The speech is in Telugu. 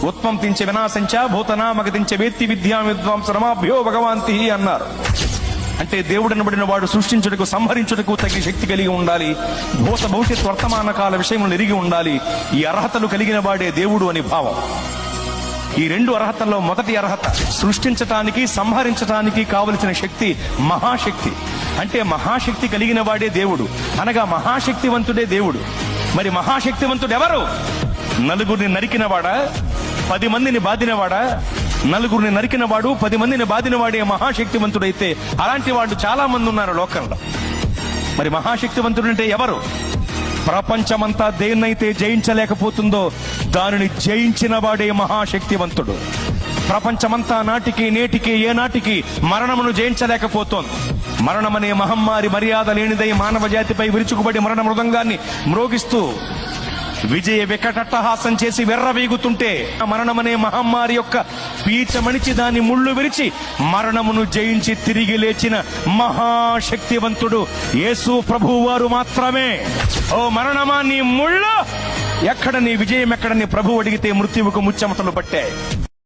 ఉత్పంతించే వినాశంచ భూతనామగతించే వేత్తి విద్యా విద్వాంసరమాభ్యో భగవాంతి అన్నారు. అంటే దేవుడు అనబడిన వాడు సృష్టించుటకు సంహరించుటకు తగిన శక్తి కలిగి ఉండాలి. భూత భవిష్యత్ వర్తమాన కాల విషయములను ఎరిగి ఉండాలి. ఈ అర్హతలు కలిగిన వాడే దేవుడు అని భావం. ఈ రెండు అర్హతల్లో మొదటి అర్హత సృష్టించటానికి సంహరించటానికి కావలసిన శక్తి మహాశక్తి. అంటే మహాశక్తి కలిగిన వాడే దేవుడు, అనగా మహాశక్తివంతుడే దేవుడు. మరి మహాశక్తివంతుడు ఎవరు? నలుగురిని నరికినవాడా, 10 మందిని బాధినవాడా? నలుగురిని నరికినవాడు 10 మందిని బాధినవాడే మహాశక్తివంతుడైతే అలాంటి వాడు చాలా మంది ఉన్నారు లోకంలో. మరి మహాశక్తివంతుడు అంటే ఎవరు? ప్రపంచమంతా దేన్నైతే జయించలేకపోతుందో దానిని జయించిన వాడే మహాశక్తివంతుడు. ప్రపంచమంతా నాటికి నేటికి ఏనాటికి మరణమును జయించలేకపోతోంది. మరణమనే మహమ్మారి మర్యాద లేనిదై మానవ జాతిపై విరుచుకుబడి మరణ మృదంగాన్ని మ్రోగిస్తూ విజయ వికటట్టహాసం చేసి వెర్రవీగుతుంటే మరణమనే మహమ్మారి యొక్క పీచమణిచి దాని ముళ్ళు విరిచి మరణమును జయించి తిరిగి లేచిన మహాశక్తివంతుడు యేసు ప్రభువు వారు మాత్రమే. ఓ మరణమా నీ ముళ్ళు ఎక్కడ, నీ విజయం ఎక్కడ? నీ ప్రభువు అడిగితే మృత్యువుకు ముచ్చెమటలు పట్టాయి.